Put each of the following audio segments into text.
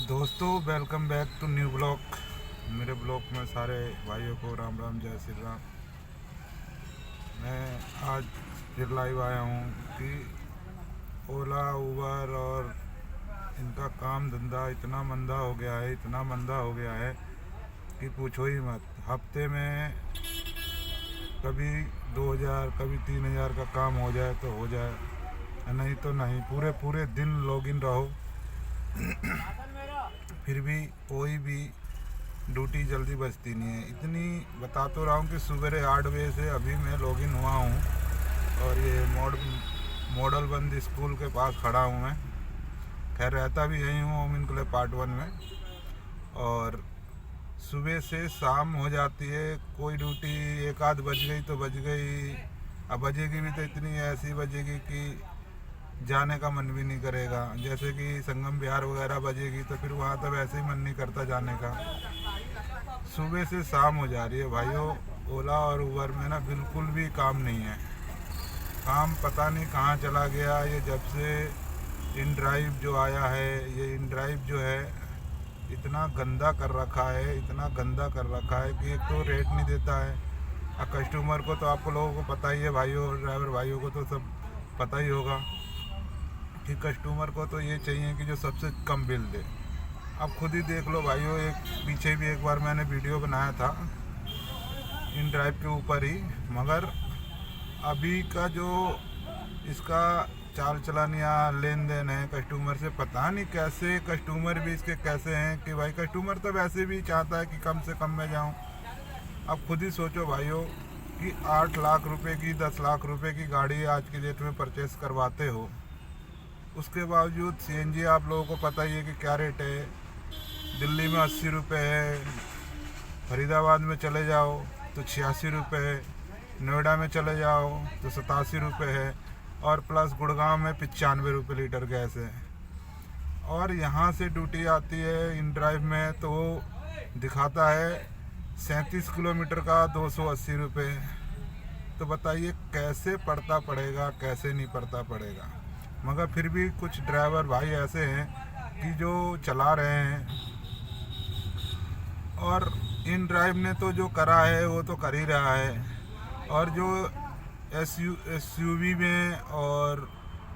दोस्तों, welcome back to new blog. मेरे blog में सारे भाइयों को राम राम, जय श्री राम। मैं आज फिर लाइव आया हूँ कि ओला उबर और इनका काम धंधा इतना मंदा हो गया है, इतना मंदा हो गया है कि पूछो ही मत। हफ्ते में कभी 2000 कभी 3000 का काम हो जाए तो हो जाए, नहीं तो नहीं। पूरे पूरे दिन लॉगिन रहो, फिर भी कोई भी ड्यूटी जल्दी बचती नहीं है। इतनी बता तो रहा हूँ कि सुबह 8 बजे से अभी मैं लॉगिन हुआ हूँ और ये मॉडल बंद स्कूल के पास खड़ा हूँ मैं। खैर रहता भी यहीं हूँ, ओमिन क्लब पार्ट 1 में। और सुबह से शाम हो जाती है, कोई ड्यूटी एक आध बज गई तो बज गई। अब बजेगी भी तो इतनी ऐसी बजेगी कि जाने का मन भी नहीं करेगा। जैसे कि संगम बिहार वगैरह बजेगी तो फिर वहाँ तो वैसे ही मन नहीं करता जाने का। सुबह से शाम हो जा रही है भाइयों। ओला और उबर में ना बिल्कुल भी काम नहीं है। काम पता नहीं कहाँ चला गया। ये जब से इन ड्राइव जो आया है, ये इन ड्राइव जो है इतना गंदा कर रखा है, इतना गंदा कर रखा है कि एक तो रेट नहीं देता है। अब कस्टमर को तो आप लोगों को पता ही है भाइयों, ड्राइवर भाइयों को तो सब पता ही होगा कि कस्टमर को तो ये चाहिए कि जो सबसे कम बिल दे। अब खुद ही देख लो भाइयों, एक पीछे भी एक बार मैंने वीडियो बनाया था इन ड्राइव के ऊपर ही, मगर अभी का जो इसका चाल चलन या लेन देन है कस्टमर से, पता नहीं कैसे कस्टमर भी इसके कैसे हैं कि भाई कस्टमर तो वैसे भी चाहता है कि कम से कम में जाऊं। अब खुद ही सोचो भाइयों कि 8 लाख रुपए की 10 लाख रुपए की गाड़ी आज की डेट में परचेस करवाते हो, उसके बावजूद सीएनजी आप लोगों को पता ही है कि क्या रेट है। दिल्ली में 80 रुपये है, फरीदाबाद में चले जाओ तो 86 रुपये है, नोएडा में चले जाओ तो 87 रुपये है, और प्लस गुड़गांव में 95 रुपये लीटर गैस है। और यहाँ से ड्यूटी आती है इन ड्राइव में तो दिखाता है 37 किलोमीटर का 280 रुपये। तो बताइए कैसे पड़ता पड़ेगा, कैसे नहीं पड़ता पड़ेगा। मगर फिर भी कुछ ड्राइवर भाई ऐसे हैं कि जो चला रहे हैं, और इन ड्राइव ने तो जो करा है वो तो कर ही रहा है। और जो एसयूवी में और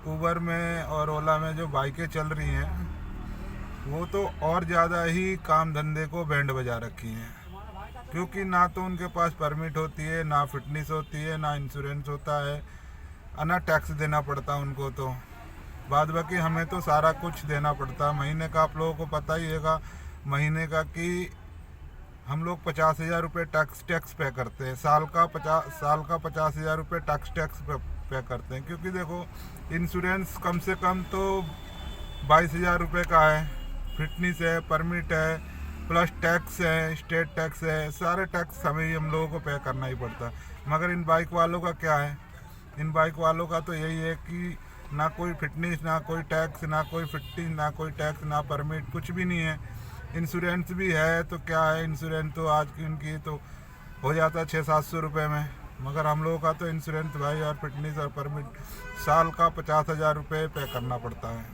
उबर में और ओला में जो बाइकें चल रही हैं, वो तो और ज़्यादा ही काम धंधे को बैंड बजा रखी हैं। क्योंकि ना तो उनके पास परमिट होती है, ना फिटनेस होती है, ना इंश्योरेंस होता है, ना टैक्स देना पड़ता उनको। तो बाद बाकी हमें तो सारा कुछ देना पड़ता है महीने का। आप लोगों को पता ही होगा महीने का कि हम लोग 50,000 रुपये टैक्स पे करते हैं। साल का 50,000 रुपये टैक्स पे करते हैं। क्योंकि देखो इंश्योरेंस कम से कम तो 22,000 रुपये का है, फिटनेस है, परमिट है, प्लस टैक्स है, स्टेट टैक्स है, सारे टैक्स हमें ही हम लोगों को पे करना ही पड़ता है। मगर इन बाइक वालों का क्या है? इन बाइक वालों का तो यही है कि ना कोई फिटनेस, ना कोई टैक्स, ना कोई फिटनेस, ना कोई टैक्स, ना परमिट, कुछ भी नहीं है। इंश्योरेंस भी है तो क्या है, इंश्योरेंस तो आज की उनकी तो हो जाता है 600-700 रुपये में। मगर हम लोगों का तो इंश्योरेंस भाई और फिटनेस और परमिट साल का 50,000 रुपये पे करना पड़ता है।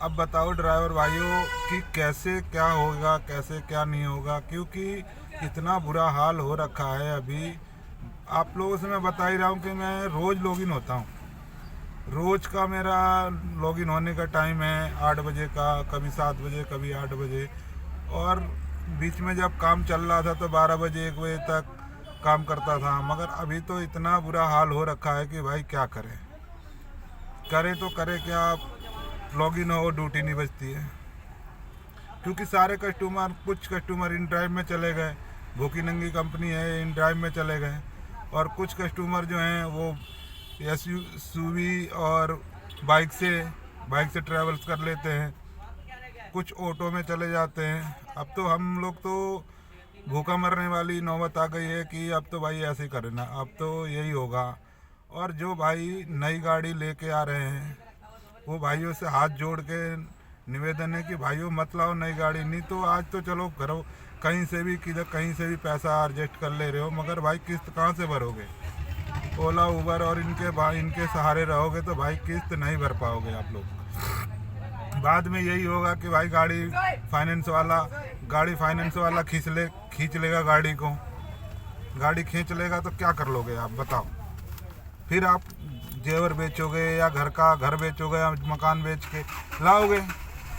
अब बताओ ड्राइवर भाइयों कि कैसे क्या होगा, कैसे क्या नहीं होगा। क्योंकि इतना बुरा हाल हो रखा है अभी। आप लोगों से मैं बता ही रहा हूँ कि मैं रोज़ लॉगिन होता हूँ। रोज़ का मेरा लॉगिन होने का टाइम है 8 बजे का, कभी 7 बजे, कभी 8 बजे। और बीच में जब काम चल रहा था तो 12 बजे 1 बजे तक काम करता था। मगर अभी तो इतना बुरा हाल हो रखा है कि भाई क्या करें, करें तो करें क्या। लॉगिन हो ड्यूटी नहीं बचती है। क्योंकि सारे कस्टमर, कुछ कस्टमर इन ड्राइव में चले गए, भूखी नंगी कंपनी है, इन ड्राइव में चले गए। और कुछ कस्टमर जो हैं वो एसयूवी और बाइक से ट्रैवल्स कर लेते हैं, कुछ ऑटो में चले जाते हैं। अब तो हम लोग तो भूखा मरने वाली नौबत आ गई है कि अब तो भाई ऐसे ही करना, अब तो यही होगा। और जो भाई नई गाड़ी लेके आ रहे हैं वो भाइयों से हाथ जोड़ के निवेदन है कि भाइयों मत लाओ नई गाड़ी। नहीं तो आज तो चलो घरों कहीं से भी कहीं से भी पैसा एडजस्ट कर ले रहे हो, मगर भाई किस्त कहाँ से भरोगे? ओला उबर और इनके सहारे रहोगे तो भाई किस्त नहीं भर पाओगे आप लोग। बाद में यही होगा कि भाई गाड़ी फाइनेंस वाला खींच लेगा गाड़ी को। गाड़ी खींच लेगा तो क्या कर लोगे आप बताओ। फिर आप जेवर बेचोगे या घर बेचोगे या मकान बेच के लाओगे,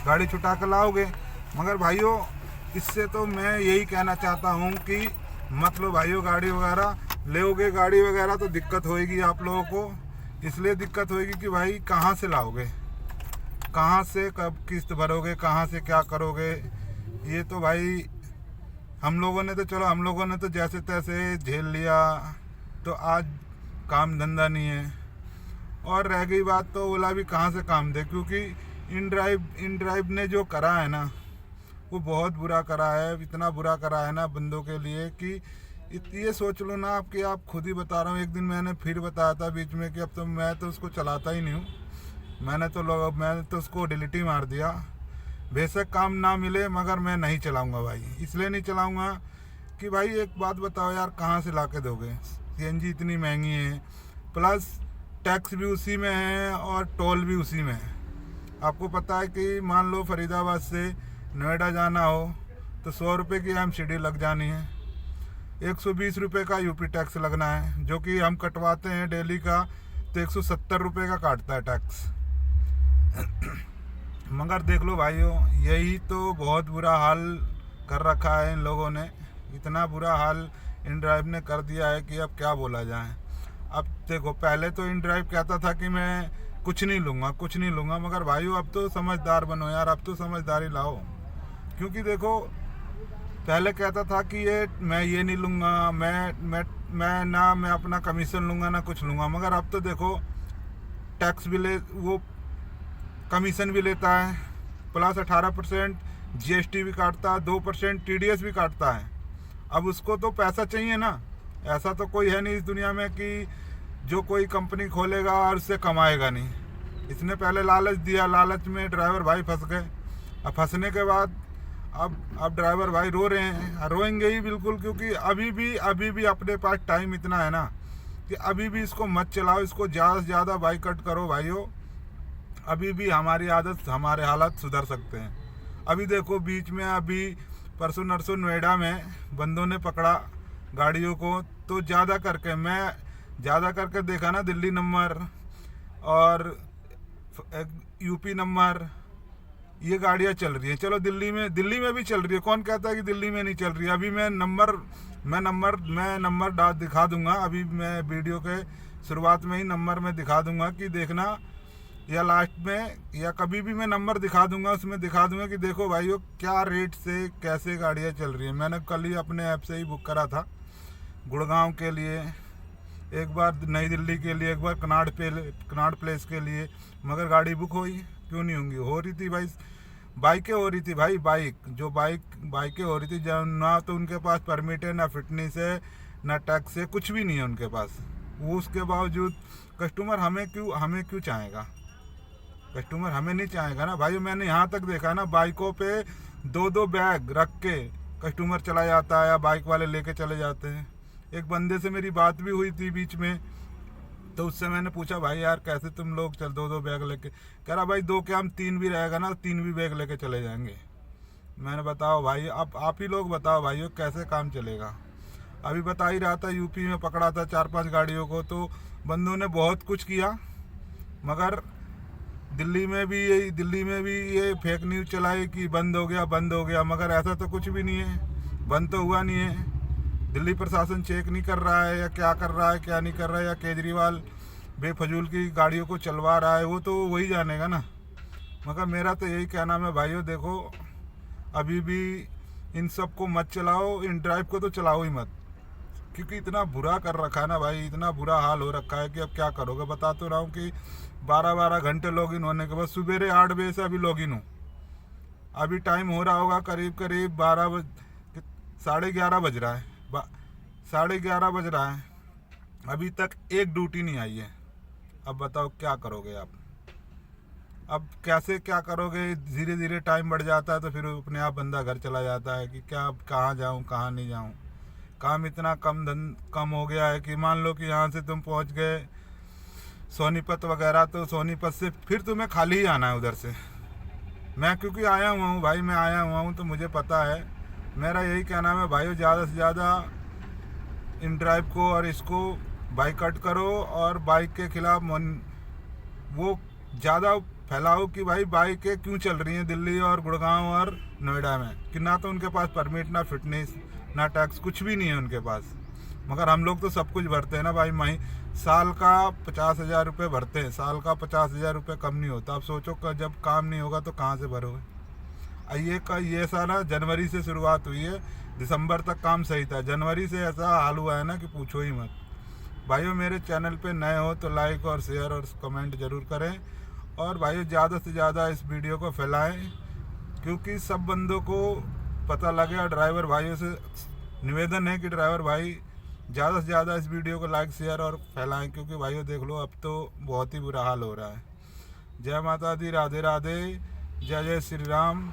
गाड़ी छुटा कर लाओगे। मगर भाइयों इससे तो मैं यही कहना चाहता हूँ कि मत लो भाइयों गाड़ी वगैरह। लोगे गाड़ी वगैरह तो दिक्कत होएगी आप लोगों को। इसलिए दिक्कत होएगी कि भाई कहाँ से लाओगे, कहाँ से कब किस्त भरोगे, कहाँ से क्या करोगे। ये तो भाई हम लोगों ने तो जैसे तैसे झेल लिया, तो आज काम धंधा नहीं है। और रह गई बात तो ओला भी कहाँ से काम दे, क्योंकि इन ड्राइव ने जो करा है ना वो बहुत बुरा करा है। इतना बुरा करा है ना बंदों के लिए कि ये सोच लो ना आपकी, आप खुद ही बता रहा हूँ। एक दिन मैंने फिर बताया था बीच में कि अब तो मैं तो उसको चलाता ही नहीं हूँ। मैंने तो उसको डिलीट ही मार दिया। बेशक काम ना मिले मगर मैं नहीं चलाऊँगा भाई। इसलिए नहीं चलाऊँगा कि भाई एक बात बताओ यार, कहाँ से ला के दोगे। CNG इतनी महंगी है, प्लस टैक्स भी उसी में है और टोल भी उसी में है। आपको पता है कि मान लो फरीदाबाद से नोएडा जाना हो तो 100 रुपये की MCD लग जानी है। 120 रुपये का यूपी टैक्स लगना है, जो कि हम कटवाते हैं डेली का, तो 170 रुपये का काटता है टैक्स। मगर देख लो भाइयों, यही तो बहुत बुरा हाल कर रखा है इन लोगों ने। इतना बुरा हाल इन ड्राइव ने कर दिया है कि अब क्या बोला जाए। अब देखो, पहले तो इन ड्राइव कहता था कि मैं कुछ नहीं लूँगा, मगर भाइयों अब तो समझदार बनो यार, अब तो समझदारी लाओ। क्योंकि देखो पहले कहता था कि मैं ये नहीं लूँगा, मैं अपना कमीशन लूँगा ना कुछ लूँगा। मगर अब तो देखो टैक्स भी वो कमीशन भी लेता है, प्लस 18% GST भी काटता है, 2% TDS भी काटता है। अब उसको तो पैसा चाहिए ना। ऐसा तो कोई है नहीं इस दुनिया में कि जो कोई कंपनी खोलेगा और उससे कमाएगा नहीं। इसने पहले लालच दिया, लालच में ड्राइवर भाई फंस गए। अब फंसने के बाद अब ड्राइवर भाई रो रहे हैं, रोएंगे ही बिल्कुल। क्योंकि अभी भी अपने पास टाइम इतना है ना कि अभी भी इसको मत चलाओ, इसको ज़्यादा से ज़्यादा बाइकआउट करो भाइयों। अभी भी हमारे हालात सुधर सकते हैं। अभी देखो बीच में अभी परसों नरसों नोएडा में बंदों ने पकड़ा गाड़ियों को, तो ज़्यादा करके देखा ना, दिल्ली नंबर और यूपी नंबर ये गाड़ियाँ चल रही हैं। चलो दिल्ली में भी चल रही है, कौन कहता है कि दिल्ली में नहीं चल रही है। अभी मैं नंबर दिखा दूंगा। अभी मैं वीडियो के शुरुआत में ही नंबर में दिखा दूंगा कि देखना, या लास्ट में या कभी भी मैं नंबर दिखा दूंगा, उसमें दिखा दूंगा कि देखो भाइयों क्या रेट से कैसे गाड़ियाँ चल रही हैं। मैंने कल ही अपने ऐप से ही बुक करा था, गुड़गांव के लिए एक बार, नई दिल्ली के लिए एक बार, कनाड प्लेस के लिए। मगर गाड़ी बुक हुई क्यों नहीं होंगी, हो रही थी भाई, बाइकें हो रही थी भाई, बाइकें हो रही थी। जब ना तो उनके पास परमिट है, ना फिटनेस है, ना टैक्स है, कुछ भी नहीं है उनके पास। वो उसके बावजूद कस्टमर हमें क्यों चाहेगा। कस्टमर हमें नहीं चाहेगा ना भाई। मैंने यहाँ तक देखा ना, बाइकों पे 2-2 बैग रख के कस्टमर चला जाता है या बाइक वाले लेके चले जाते हैं। एक बंदे से मेरी बात भी हुई थी बीच में, तो उससे मैंने पूछा भाई यार कैसे तुम लोग 2-2 बैग लेके, कह रहा भाई 2 क्या हम 3 भी रहेगा ना, 3 भी बैग लेके चले जाएंगे। मैंने बताओ भाई, अब आप ही लोग बताओ भाई कैसे काम चलेगा। अभी बता ही रहा था, यूपी में पकड़ा था 4-5 गाड़ियों को, तो बंदों ने बहुत कुछ किया। मगर दिल्ली में भी ये फेक न्यूज़ चलाई कि बंद हो गया, मगर ऐसा तो कुछ भी नहीं है, बंद तो हुआ नहीं है। दिल्ली प्रशासन चेक नहीं कर रहा है, या क्या कर रहा है क्या नहीं कर रहा है, या केजरीवाल बेफजूल की गाड़ियों को चलवा रहा है, वो तो वही जानेगा ना। मगर मेरा तो यही कहना है भाइयों, देखो अभी भी इन सब को मत चलाओ, इन ड्राइव को तो चलाओ ही मत। क्योंकि इतना बुरा कर रखा है ना भाई, इतना बुरा हाल हो रखा है कि अब क्या करोगे। बता तो रहा हूँ कि 12-12 घंटे लॉगिन होने के बाद सुबेरे 8 बजे से अभी लॉगिन हूँ। अभी टाइम हो रहा होगा करीब 11:30 बज रहा है, 11:30 बज रहा है, अभी तक एक ड्यूटी नहीं आई है। अब बताओ क्या करोगे आप, अब कैसे क्या करोगे। धीरे धीरे टाइम बढ़ जाता है तो फिर अपने आप बंदा घर चला जाता है कि क्या कहाँ जाऊँ कहाँ नहीं जाऊँ। काम इतना कम हो गया है कि मान लो कि यहाँ से तुम पहुँच गए सोनीपत वगैरह, तो सोनीपत से फिर तुम्हें खाली ही आना है उधर से। मैं क्योंकि आया हुआ हूँ भाई, मैं आया हुआ हूँ तो मुझे पता है। मेरा यही कहना है भाइयों, ज़्यादा से ज़्यादा इन ड्राइव को और इसको बाइकआउट करो और बाइक के खिलाफ वो ज़्यादा फैलाओ कि भाई बाइकें क्यों चल रही हैं दिल्ली और गुड़गांव और नोएडा में, कि ना तो उनके पास परमिट, ना फिटनेस, ना टैक्स, कुछ भी नहीं है उनके पास। मगर हम लोग तो सब कुछ भरते हैं ना भाई। साल का 50,000 रुपये भरते हैं, साल का 50,000 रुपये कम नहीं होता। अब सोचो कि जब काम नहीं होगा तो कहाँ से भरोगे। ये साल ना जनवरी से शुरुआत हुई है, दिसंबर तक काम सही था, जनवरी से ऐसा हाल हुआ है ना कि पूछो ही मत। भाइयों मेरे चैनल पे नए हो तो लाइक और शेयर और कमेंट ज़रूर करें, और भाइयों ज़्यादा से ज़्यादा इस वीडियो को फैलाएं, क्योंकि सब बंदों को पता लगे। और ड्राइवर भाइयों से निवेदन है कि ड्राइवर भाई ज़्यादा से ज़्यादा इस वीडियो को लाइक, शेयर और फैलाएं, क्योंकि भाइयों देख लो अब तो बहुत ही बुरा हाल हो रहा है। जय माता दी, राधे राधे, जय जय श्री राम।